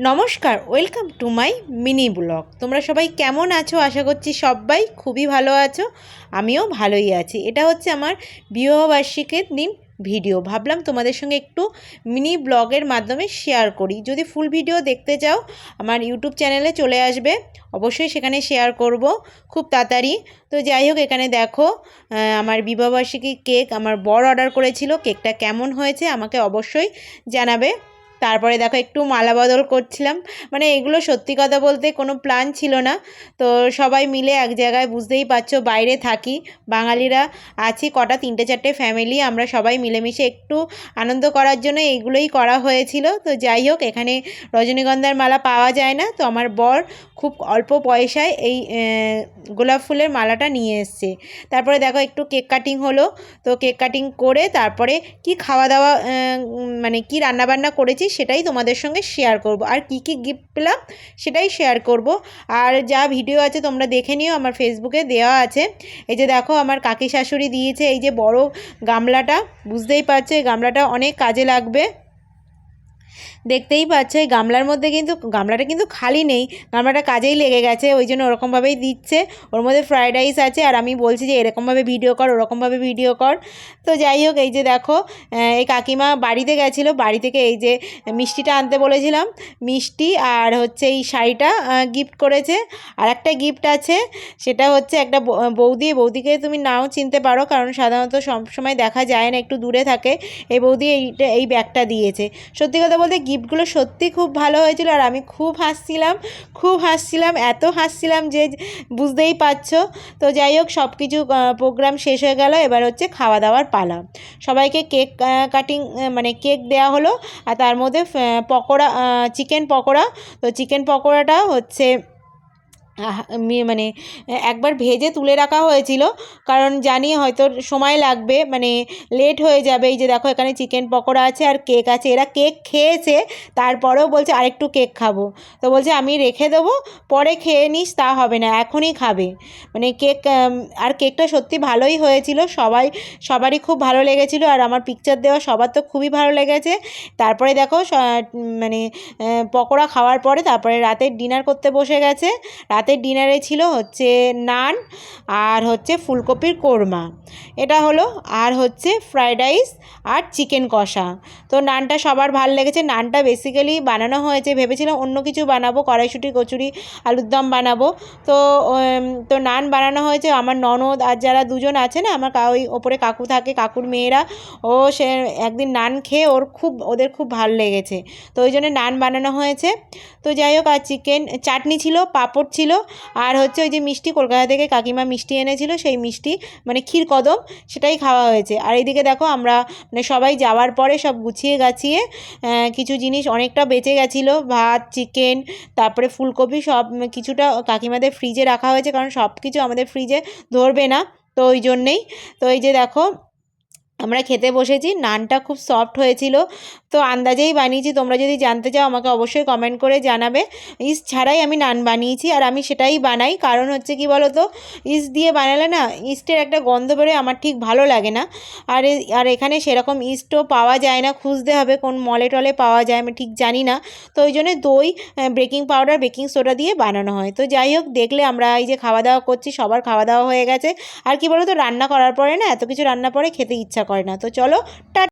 নমস্কার, welcome to my mini blog. তোমরা সবাই কেমন আছো? আশা করছি সবাই খুবই ভালো আছো। আমিও ভালোই আছি। এটা হচ্ছে আমার বিবাহবার্ষিকীর দিন ভিডিও। ভাবলাম তোমাদের সঙ্গে একটু মিনি ব্লগের মাধ্যমে শেয়ার করি। যদি ফুল ভিডিও দেখতে চাও আমার ইউটিউব চ্যানেলে চলে আসবে, অবশ্যই সেখানে শেয়ার করব খুব তাড়াতাড়ি। তো যাই হোক, এখানে দেখো আমার বিবাহবার্ষিকী কেক আমার বর অর্ডার করেছিল। কেকটা কেমন হয়েছে আমাকে অবশ্যই জানাবে। তারপরে দেখো একটু মালা বদল করছিলাম। মানে এগুলো সত্যি কথা বলতে কোনো প্ল্যান ছিল না। তো সবাই মিলে এক জায়গায়, বুঝতেই পারছো বাইরে থাকি, বাঙালিরা আছি কটা, 3-4টে ফ্যামিলি, আমরা সবাই মিলেমিশে একটু আনন্দ করার জন্য এইগুলোই করা হয়েছিল। তো যাই হোক, এখানে রজনীগন্ধার মালা পাওয়া যায় না, তো আমার বর খুব অল্প পয়সায় এই গোলাপ ফুলের মালাটা নিয়ে এসছে। তারপরে দেখো একটু কেক কাটিং হলো। তো কেক কাটিং করে তারপরে কি খাওয়া দাওয়া মানে কি রান্নাবান্না করেছি সেটাই তোমাদের সঙ্গে শেয়ার করব, আর কি কি গিফট পেলাম সেটাই শেয়ার করব। আর যা ভিডিও আছে তোমরা দেখে নিও, আমার ফেসবুকে দেওয়া আছে। এই যে দেখো আমার কাকি শাশুড়ি দিয়েছে এই যে বড় গামলাটা, বুঝতেই পারছো এই গামলাটা অনেক কাজে লাগবে। দেখতেই পাচ্ছ এই গামলার মধ্যে কিন্তু, গামলাটা কিন্তু খালি নেই, গামলাটা কাজেই লেগে গেছে, ওই জন্য ওরকমভাবেই দিচ্ছে। ওর মধ্যে ফ্রায়েড রাইস আছে, আর আমি বলছি যে এরকমভাবে ভিডিও কর, ওরকমভাবে ভিডিও কর। তো যাই হোক, এই যে দেখো এই কাকিমা বাড়িতে গেছিলো, বাড়ি থেকে এই যে মিষ্টিটা আনতে বলেছিলাম, মিষ্টি আর হচ্ছে এই শাড়িটা গিফট করেছে। আর একটা গিফট আছে, সেটা হচ্ছে একটা বৌদিকে তুমি নাও চিনতে পারো, কারণ সাধারণত সবসময় দেখা যায় না, একটু দূরে থাকে। এই বৌদি এই ব্যাগটা দিয়েছে। সত্যি কথা বলতে গিফটগুলো সত্যি খুব ভালো হয়েছিল, আর আমি খুব হাসছিলাম, এত হাসছিলাম যে বুঝতেই পারছো। তো যাই হোক, সব কিছু প্রোগ্রাম শেষ হয়ে গেল, এবার হচ্ছে খাওয়া দাওয়ার পালা। সবাইকে কেক কাটিং মানে কেক দেওয়া হলো, আর তার মধ্যে পকোড়া, চিকেন পকোড়া। তো চিকেন পকোড়াটা হচ্ছে মানে একবার ভেজে তুলে রাখা হয়েছিল, কারণ জানি হয়তো সময় লাগবে, মানে লেট হয়ে যাবে। এই যে দেখো এখানে চিকেন পকোড়া আছে আর কেক আছে। এরা কেক খেয়েছে, তারপরেও বলছে আরেকটু কেক খাবো। তো বলছে আমি রেখে দেবো, পরে খেয়ে নিস, তা হবে না, এখনই খাবে। মানে কেক, আর কেকটা সত্যি ভালোই হয়েছিল, সবারই খুব ভালো লেগেছিলো, আর আমার পিকচার দেওয়া সবার তো খুবই ভালো লেগেছে। তারপরে দেখো মানে পকোড়া খাওয়ার পরে তারপরে রাতের ডিনার করতে বসে গেছে। রাতের ডিনারে ছিল হচ্ছে নান আর হচ্ছে ফুলকপির কোরমা, এটা হলো। আর হচ্ছে ফ্রায়েড রাইস আর চিকেন কষা। তো নানটা সবার ভালো লেগেছে। নানটা বেসিক্যালি বানানো হয়েছে, ভেবেছিলাম অন্য কিছু বানাবো, কড়াইশুঁটি কচুরি আলুর দম বানাবো। তো নান বানানো হয়েছে। আমার ননদ আর যারা দুজন আছে না, আমার ওই ওপরে কাকু থাকে, কাকুর মেয়েরা, সে একদিন নান খেয়ে ওদের খুব ভালো লেগেছে, তো ওই জন্য নান বানানো হয়েছে। তো যাই হোক, আর চিকেন চাটনি ছিল, পাঁপড় ছিল, আর হচ্ছে ওই যে মিষ্টি কলকাতা থেকে কাকিমা মিষ্টি এনেছিল, সেই মিষ্টি মানে ক্ষীরকদম, সেটাই খাওয়া হয়েছে। আর এইদিকে দেখো আমরা মানে সবাই যাওয়ার পরে সব গুছিয়ে গাছিয়ে কিছু জিনিস অনেকটা বেঁচে গেছিলো, ভাত, চিকেন, তারপরে ফুলকপি, সব কিছুটা কাকিমাদের ফ্রিজে রাখা হয়েছে, কারণ সব কিছু আমাদের ফ্রিজে ধরবে না, তো ওই জন্যেই। তো এই যে দেখো আমরা খেতে বসেছি, নানটা খুব সফট হয়েছিল, তো আন্দাজেই বানিয়েছি। তোমরা যদি জানতে চাও আমাকে অবশ্যই কমেন্ট করে জানাবে। ইস্ট ছাড়াই আমি নান বানিয়েছি, আর আমি সেটাই বানাই, কারণ হচ্ছে কি বলো তো, ইস্ট দিয়ে বানালে না ইস্টের একটা গন্ধ বেরোয়, আমার ঠিক ভালো লাগে না। আর এখানে সেরকম ইস্টও পাওয়া যায় না, খুঁজতে হবে কোন মলে টলে পাওয়া যায়, আমি ঠিক জানি না। তো ওই জন্য দই, বেকিং পাউডার, বেকিং সোডা দিয়ে বানানো হয়। তো যাই হোক, দেখলে আমরা এই যে খাওয়া দাওয়া করছি, সবার খাওয়া দাওয়া হয়ে গেছে। আর কি বলো তো, রান্না করার পরে না এত কিছু রান্না পরে খেতে ইচ্ছা করে না। তো চলো,